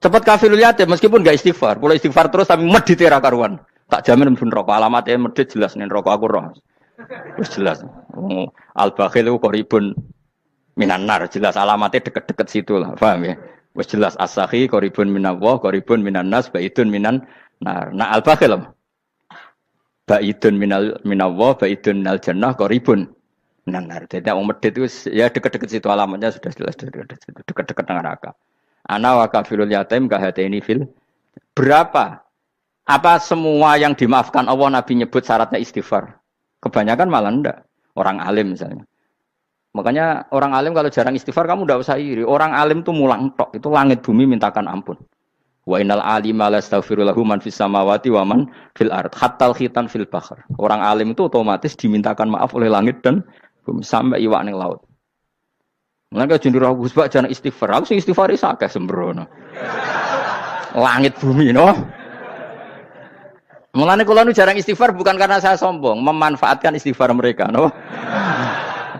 Cepat kafilul yatim meskipun enggak istighfar. Kalau istighfar terus tapi medit ra karuan. Tak jamin pun rokok alamatnya medit jelas nih rokok aku roh. Terus jelas. Al-bakhil itu koribun minan nar. Jelas alamatnya deket-deket situ lah. Paham ya? Wes jelas as-sakhi koribun minallah, koribun minan nas, baidun minan nar. Nah al-bakhil apa? Baidun minallah, baidun minal jannah, koribun minan nar. Jadi mau medit itu ya deket-deket situ alamatnya sudah jelas deket-deket neraka. Ana wa kafilul yatim kahateni fil. Berapa? Apa semua yang dimaafkan Allah Nabi nyebut syaratnya istighfar? Kebanyakan malah enggak. Orang alim misalnya. Makanya orang alim kalau jarang istighfar kamu enggak usah iri. Orang alim tuh mulang tok. Itu langit bumi mintakan ampun. Wa innal alima lastaghfiru lahu man fis samawati wa man fil ard. Hattal khitan fil bahr. Orang alim itu otomatis dimintakan maaf oleh langit dan bumi sampai iwak ning laut. Mulane jendur aku sebab jarang istighfar. Aku sing istighfar iki akeh sembrono. Langit bumi no. Mulane kula nu jarang istighfar bukan karena saya sombong, memanfaatkan istighfar mereka, no.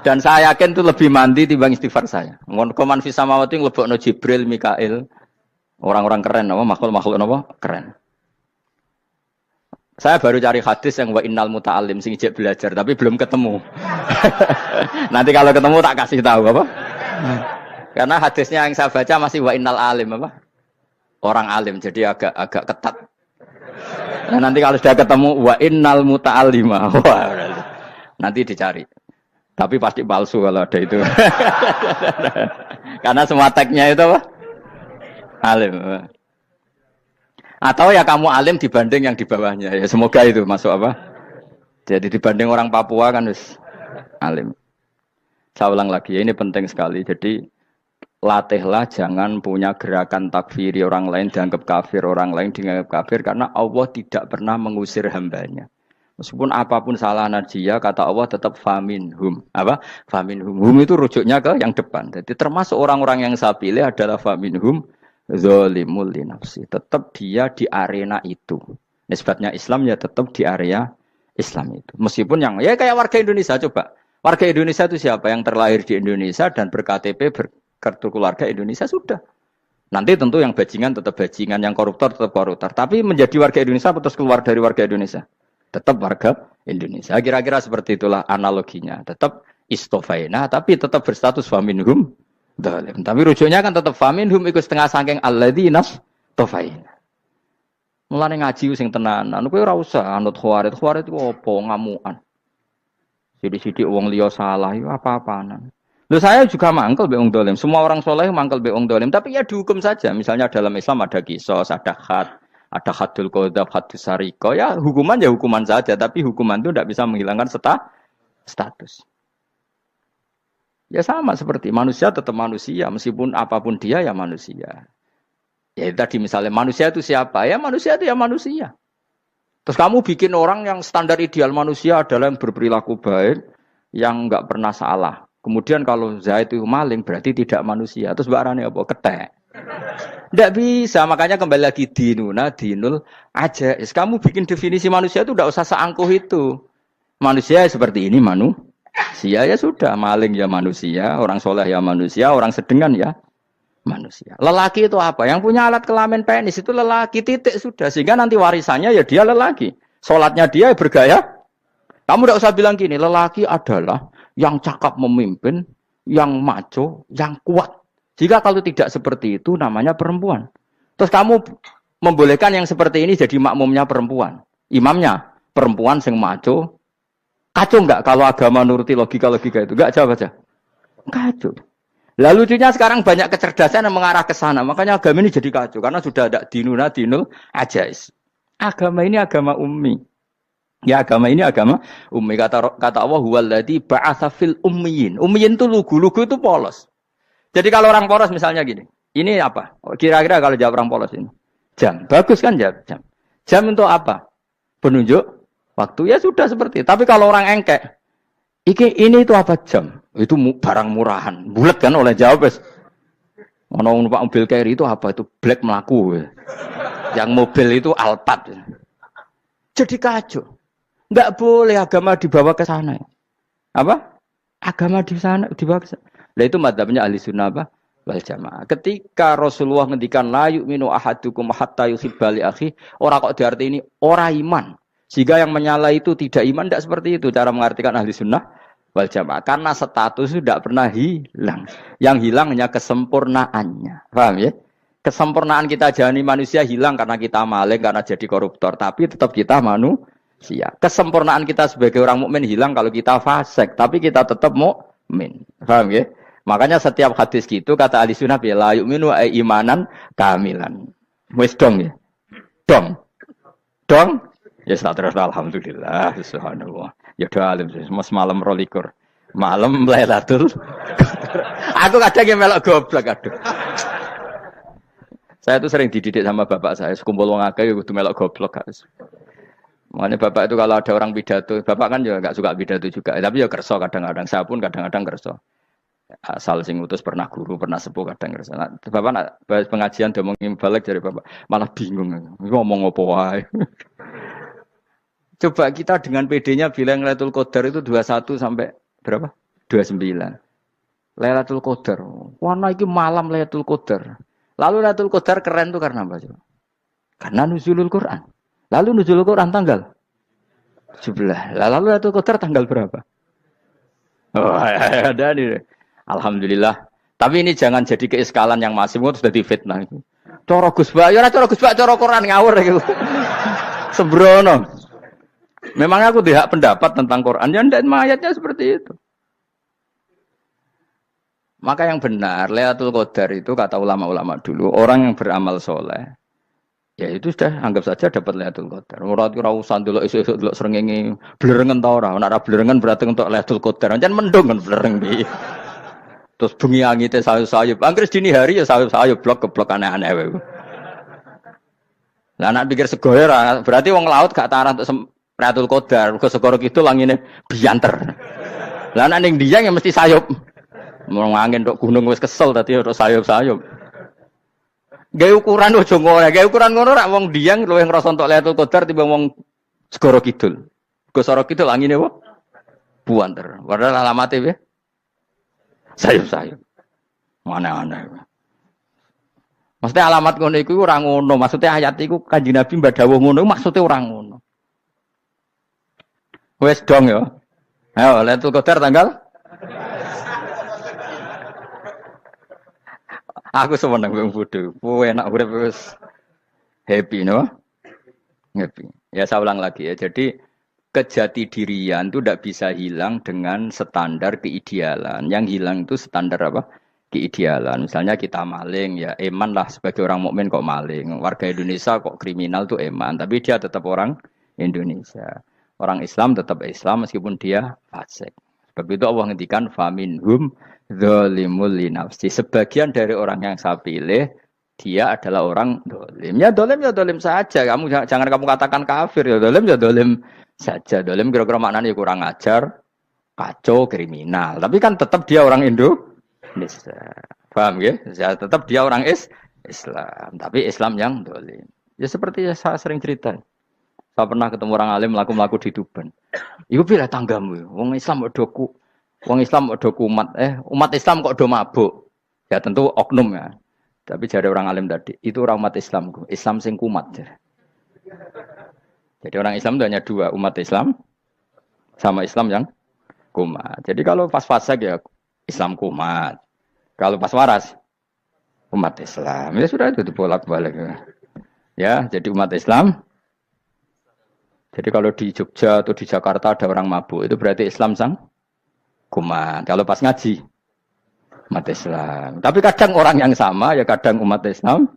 Dan saya yakin itu lebih mandi timbang istighfar saya. Mun koman fi samawati nglebokno Jibril, Mikail, orang-orang keren, no? Makhluk-makhluk no? Keren. Saya baru cari hadis yang wa innal muta'allim sing ijek belajar tapi belum ketemu. Nanti kalau ketemu tak kasih tahu apa? Karena hadisnya yang saya baca masih wa innal alim apa? Orang alim jadi agak ketat. Nah, nanti kalau sudah ketemu wa innal muta'allima. Nanti dicari. Tapi pasti palsu kalau ada itu. Karena semua tagnya itu apa? Alim. Atau ya kamu alim dibanding yang di bawahnya. Ya semoga itu masuk apa? Jadi dibanding orang Papua kan harus alim. Saya ulang lagi, ini penting sekali. Jadi latihlah jangan punya gerakan takfiri orang lain dianggap kafir, orang lain dianggap kafir karena Allah tidak pernah mengusir hambanya. Meskipun apapun salah najiyah kata Allah tetap faminhum. Apa? Faminhum. Hum itu rujuknya ke yang depan. Jadi termasuk orang-orang yang saya pilih adalah faminhum zalimul li nafsi. Tetap dia di arena itu. Nisbatnya Islam ya tetap di area Islam itu. Meskipun yang ya kayak warga Indonesia coba. Warga Indonesia itu siapa yang terlahir di Indonesia dan ber-KTP kartu keluarga Indonesia sudah. Nanti tentu yang bajingan tetap bajingan, yang koruptor tetap koruptor. Tapi menjadi warga Indonesia terus keluar dari warga Indonesia. Tetap warga Indonesia. Kira-kira seperti itulah analoginya. Tetap istofaina, tapi tetap berstatus faminhum dhalim. Tapi rujuknya kan tetap faminhum ikut setengah sangking alladzinas tofaina. Mulane ngaji sing tenanan. Kowe ora usah anut khawarit. Khawarit itu apa ngamukan. Sidik-sidik wong liya salah itu apa-apaan. Loh saya juga mangkel be wong dolim. Semua orang soleh mangkel be wong dolim. Tapi ya dihukum saja. Misalnya dalam Islam ada kisos, ada ada hadul qadzaf, hadus sariko. Ya hukuman ya hukuman saja. Tapi hukuman itu tidak bisa menghilangkan status. Ya sama seperti manusia tetap manusia, meskipun apapun dia ya manusia. Ya tadi misalnya manusia itu siapa? Ya manusia itu ya manusia. Terus kamu bikin orang yang standar ideal manusia adalah yang berperilaku baik, yang nggak pernah salah. Kemudian kalau Zaid itu maling berarti tidak manusia. Terus Mbak Rani apa? Ketek. Tidak bisa, makanya kembali lagi dinul aja. Kamu bikin definisi manusia itu tidak usah seangkuh itu. Manusia seperti ini manusia ya sudah, maling ya manusia, orang soleh ya manusia, orang sedengan ya manusia. Lelaki itu apa? Yang punya alat kelamin penis itu lelaki, titik sudah. Sehingga nanti warisannya ya dia lelaki. Sholatnya dia bergaya. Kamu tidak usah bilang gini, lelaki adalah yang cakap memimpin, yang maco, yang kuat. Jika kalau tidak seperti itu namanya perempuan. Terus kamu membolehkan yang seperti ini jadi makmumnya perempuan. Imamnya perempuan sing maco. Kacau enggak kalau agama nuruti logika-logika itu? Enggak, jawab aja. Kacau. Lalu lucunya sekarang banyak kecerdasan yang mengarah ke sana. Makanya agama ini jadi kacau. Karena sudah ada dinul ajais. Agama ini agama ummi. Ya agama ini agama ummi. Kata Allah, huwaladzi ba'atsa fil ummiyin. Ummiyin itu lugu itu polos. Jadi kalau orang polos misalnya gini. Ini apa? Kira-kira kalau jawab orang polos ini. Jam. Bagus kan jawab jam. Jam untuk apa? Penunjuk waktu. Ya sudah seperti itu. Tapi kalau orang engkek. Ini itu apa jam? Itu barang murahan. Bulat kan oleh jawab. Orang numpak mobil carry itu apa? Itu black melaku. Yang mobil itu Alphard. Jadi kacau. Enggak boleh agama dibawa ke sana. Apa? Agama di sana dibawa ke sana. Nah itu madzhabnya ahli sunnah apa? Wal jamaah. Ketika Rasulullah ngendikan la yu'minu ahadukum hatta yuhibba li akhi, ora kok diarti ini ora iman. Sehingga yang menyala itu tidak iman, tidak seperti itu cara mengartikan ahli sunnah wal jamaah. Karena status itu tidak pernah hilang. Yang hilang hanya kesempurnaannya. Paham ya? Kesempurnaan kita jalani manusia hilang karena kita maling, karena jadi koruptor. Tapi tetap kita manusia. Kesempurnaan kita sebagai orang mukmin hilang kalau kita fasik. Tapi kita tetap mukmin. Paham ya? Makanya setiap hadis gitu kata ahli sunnah la yu'minu imanan kamilan. Wis dong ya. Dong. Ya terus alhamdulillah subhanallah. Ya doa alim semalam rolikur. Malam Lailatul. Aku kadang yang melok goblok aduh. Saya tuh sering dididik sama bapak saya, sekumpul wong akeh ya kudu melok goblok guys. Makanya bapak itu kalau ada orang pidato, bapak kan juga enggak suka pidato juga, tapi ya kerso kadang-kadang, saya pun kadang-kadang kerso. Asal sing utus pernah guru, pernah sepuh kadang kerso. Nah, bapak nak bahas pengajian ngomongin balik dari bapak, malah bingung. Ngomong apa wae. Coba kita dengan PD-nya bilang Lailatul Qadar itu 21 sampai berapa? 29. Lailatul Qadar. Warna iki malam Lailatul Qadar. Lalu Lailatul Qadar keren tuh karena apa? Karena nuzulul Quran. Lalu nuzulul Quran tanggal 17. Lalu Lailatul Qadar tanggal berapa? Oh, ada nih. Alhamdulillah. Tapi ini jangan jadi keiskalan yang masih itu sudah difitnah. Coro Gus Bak, ya coro Gus Bak, coro Quran ngawur gitu. Sembrono. Memang aku tidak pendapat tentang Quran, dan ayatnya seperti itu. Maka yang benar, Lailatul Qadar itu kata ulama-ulama dulu, orang yang beramal soleh, ya itu sudah anggap saja dapat Lailatul Qadar. Ora usah ndelok esuk-esuk ndelok srengenge blerengen ta ora. Nek ora blerengen berarti untuk Lailatul Qadar. Jan mendung kan blereng iki. Terus bengi angite sayup-sayup. Anggere dini hari ya sayup-sayup blok aneh-aneh wae. Lah nek pikir segoyo ora, berarti wong laut gak tarah untuk Lailatul Qadar, ke segoro kidul langine bianter. Lah nek ning Dieng ya mesti sayup. Mau angin tok gunung wis kesel tadi tok sayup-sayup. Gawe ukuran ojo ngono, gawe ukuran ngono rak wong Dieng luwih ngrasa entuk Lailatul Qadar timbang wong segoro kidul. Ke segoro kidul angine apa? Buanter. Padahal alamate piye? Sayup-sayup. Mana-mana. Maksudnya alamat ngono iku ora ngono, maksudnya ayat iku Kanjeng Nabi mbak dawuh ngono, maksudnya ora ngono. Wes dong ya. Ayo Lailatul Qadar tanggal. Aku seneng wong bodho. Kowe enak urip wis happy no? Happy. Ya saya ulang lagi ya. Jadi kejati dirian itu tidak bisa hilang dengan standar keidealan. Yang hilang itu standar apa? Keidealan. Misalnya kita maling ya eman lah sebagai orang mukmin kok maling. Warga Indonesia kok kriminal tuh eman, tapi dia tetap orang Indonesia. Orang Islam tetap Islam meskipun dia fasik. Sebab itu Allah ngendikan faminhum zalimul li nafsi. Sebagian dari orang yang saya pilih dia adalah orang dolim. Ya dolim saja. Jangan kamu katakan kafir ya dolim saja. Dolim kira-kira maknanya kurang ajar, kacau, kriminal. Tapi kan tetap dia orang Indonesia. Paham ya? Ya tetap dia orang Islam. Tapi Islam yang dolim. Ya seperti saya sering cerita. Saya pernah ketemu orang alim melaku di Tuban. Iku pilih tanggamu. Wong Islam kok doku. Wong Islam kok doku umat. Umat Islam kok do mabuk. Ya tentu oknum ya. Tapi jari orang alim tadi, itu orang umat Islamku. Islam sing kumat. Jadi orang Islam itu hanya dua, umat Islam sama Islam yang kumat. Jadi kalau pas fasik ya Islam kumat. Kalau pas waras umat Islam. Ya sudah itu bolak-balik. Ya, jadi umat Islam. Jadi kalau di Jogja atau di Jakarta ada orang mabuk, itu berarti Islam sang kumat. Kalau pas ngaji, umat Islam. Tapi kadang orang yang sama, ya kadang umat Islam,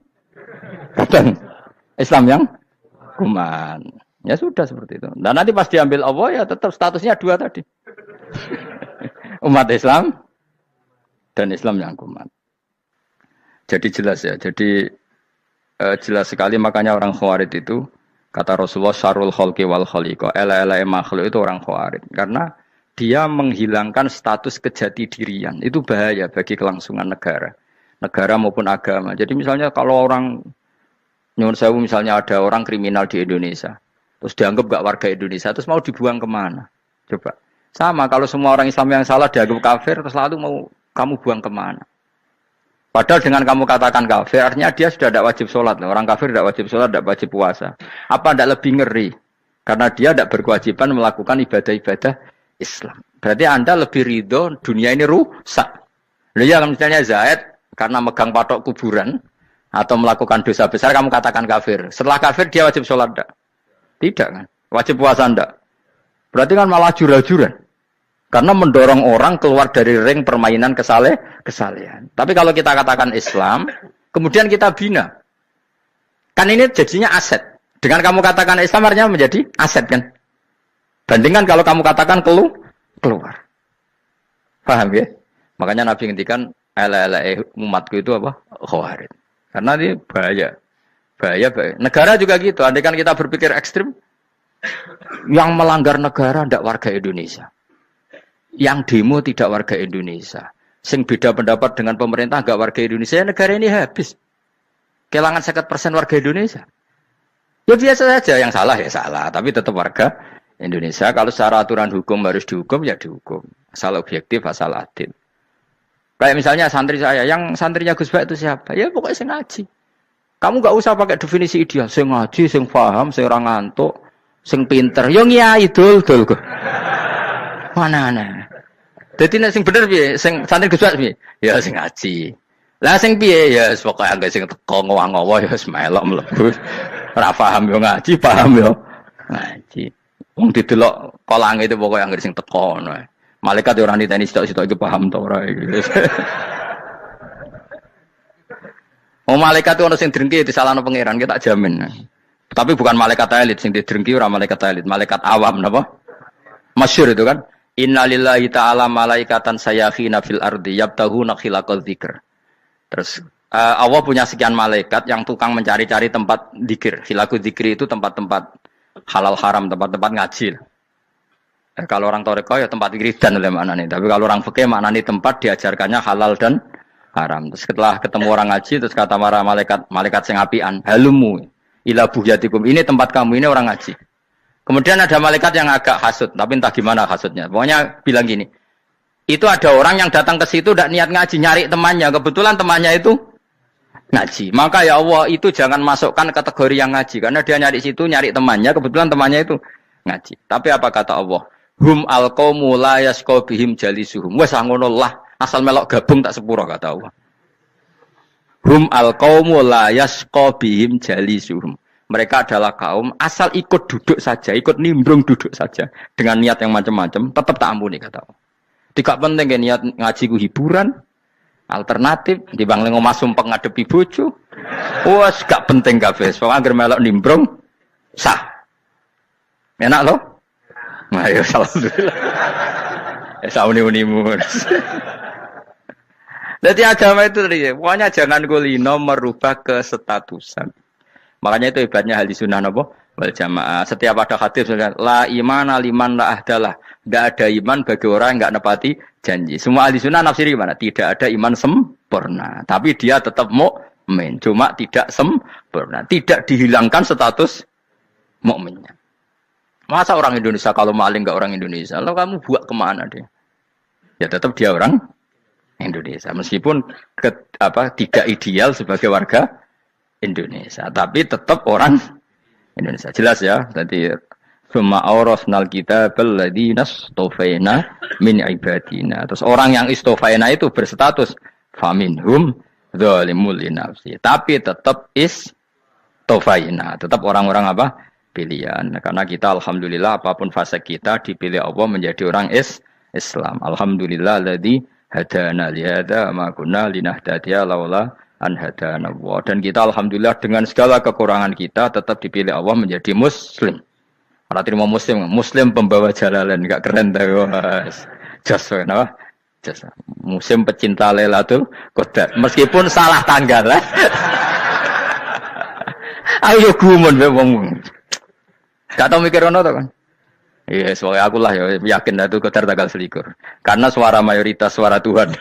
kadang Islam yang kumat. Ya sudah seperti itu. Dan nanti pas diambil Allah, ya tetap statusnya dua tadi. Umat Islam dan Islam yang kumat. Jadi jelas ya. Jadi jelas sekali makanya orang Khawarij itu, kata Rasulullah, syarrul khalqi wal khaliqa, ela-ela makhluk itu orang Khawarij. Karena dia menghilangkan status kejati dirian. Itu bahaya bagi kelangsungan negara. Negara maupun agama. Jadi misalnya kalau orang, nyuwun sewu misalnya ada orang kriminal di Indonesia. Terus dianggap gak warga Indonesia. Terus mau dibuang kemana? Coba. Sama kalau semua orang Islam yang salah dianggap kafir. Terus lalu mau kamu buang kemana? Padahal dengan kamu katakan kafir, artinya dia sudah tidak wajib sholat. Orang kafir tidak wajib sholat, tidak wajib puasa. Apa tidak lebih ngeri? Karena dia tidak berkewajiban melakukan ibadah-ibadah Islam. Berarti Anda lebih ridho dunia ini rusak. Lalu ya misalnya Zaid karena megang patok kuburan atau melakukan dosa besar kamu katakan kafir. Setelah kafir dia wajib sholat enggak? Tidak kan? Wajib puasa enggak? Berarti kan malah jura-juran. Karena mendorong orang keluar dari ring permainan kesalehan. Tapi kalau kita katakan Islam, kemudian kita bina. Kan ini jadinya aset. Dengan kamu katakan Islam artinya menjadi aset kan? Bandingkan kalau kamu katakan keluar. Paham ya? Makanya Nabi ngendikan ala umatku itu apa? Khawarij. Karena ini bahaya. Bahaya. Negara juga gitu. Andai kan kita berpikir ekstrim, yang melanggar negara tidak warga Indonesia. Yang demo tidak warga Indonesia. Sing beda pendapat dengan pemerintah enggak warga Indonesia, negara ini habis. Kehilangan 50% warga Indonesia. Ya biasa saja, yang salah ya salah, tapi tetap warga Indonesia. Kalau secara aturan hukum harus dihukum, ya dihukum. Asal objektif, asal adil. Kayak misalnya santri saya, yang santrinya Gus Bak itu siapa? Ya pokoknya sing ngaji. Kamu enggak usah pakai definisi ideal. Sing ngaji, sing paham, sing ora ngantuk, sing pinter. Yo ngiyai dul kok. Mana. Dadi nek sing bener piye? Sing santri Gus Bak piye? Ya sing ngaji. Lah sing piye? Ya pokoke angge sing teko ngowah-ngowah ya wis melok mlebu. Ora paham yo ngaji, paham yo ngaji. Wong didelok kolange itu pokoke angge sing teko ngono. Malaikat yo ora niteni sitok-sitok iki paham ta ora iki. Oh malaikat itu ono sing drengki disalahno pangeran, kita jamin. Tapi bukan malaikat elit sing didrengki ora malaikat elit, malaikat awam napa? Masyhur itu kan. Innalillahi ta'ala malaikatan sayakhina fil ardi yabtahuna khilaqal dzikr. Terus Allah punya sekian malaikat yang tukang mencari-cari tempat dzikir. Khilaqul dzikri itu tempat-tempat halal haram, tempat-tempat ngaji. Kalau orang toreko ya tempat wiridan oleh maknanya. Tapi kalau orang fikih maknanya tempat diajarkannya halal dan haram. Terus setelah ketemu orang ngaji terus kata para malaikat sing apian, halumu ila buhyatikum. Ini tempat kamu, ini orang ngaji. Kemudian ada malaikat yang agak hasud, tapi entah gimana hasudnya. Pokoknya bilang gini, itu ada orang yang datang ke situ tidak niat ngaji, nyari temannya. Kebetulan temannya itu ngaji. Maka ya Allah itu jangan masukkan kategori yang ngaji. Karena dia nyari situ, nyari temannya. Kebetulan temannya itu ngaji. Tapi apa kata Allah? Hum alqaumu la yasqa bihim jalisuhum. Wes ngono lah, asal melok gabung tak sepuro kata Allah. Hum alqaumu la yasqa bihim jalisuhum. Mereka adalah kaum asal ikut duduk saja, ikut nimbrung duduk saja dengan niat yang macam-macam, tetap tak ampuni kata Allah. Tidak penting kan niat ngaji ku hiburan, alternatif dibanding ngomah sumpeng ngadepi bojo. Wes gak penting kabeh. Pokoke anggere melok nimbrung sah. Enak loh? Nah, ya alhamdulillah. Sauni-unimu. Jadi agama itu tadi, pokoknya jangan kulino merubah kesestatusan. Makanya itu hebatnya ahli sunnah napa wal jamaah. Setiap ada hadis la imana liman la ahdalah. Enggak ada iman bagi orang yang enggak nepati janji. Semua ahli sunnah nafsiri gimana? Tidak ada iman sempurna, tapi dia tetap mukmin, cuma tidak sempurna. Tidak dihilangkan status mukminnya. Masa orang Indonesia kalau maling enggak orang Indonesia? Lalu kamu buat kemana dia? Ya tetap dia orang Indonesia, meskipun tidak ideal sebagai warga Indonesia, tapi tetap orang Indonesia. Jelas ya. Jadi summa awrasnal kitabal ladzina istofaina min ibadina. Terus orang yang istofaina itu berstatus faminhum zalimul linafsi. Tapi tetap istofaina, tetap orang-orang apa? Pilihan. Karena kita alhamdulillah apapun fase kita dipilih Allah menjadi orang Islam. Alhamdulillah alladzi hadana li hadza ma kunna linahtadiya laula an hadana Allah. Dan kita alhamdulillah dengan segala kekurangan kita tetap dipilih Allah menjadi muslim. Ora terima muslim pembawa jalalan, enggak keren ta, Mas. Jas kenapa? Jas. Muslim pecinta Lailatul Qadar. Meskipun salah tanggal. Ayo gumun be wong. Gak tau mikir ono to kan? Iya, soalnya aku lah ya yakin itu Qadar tanggal 21. Karena suara mayoritas suara Tuhan.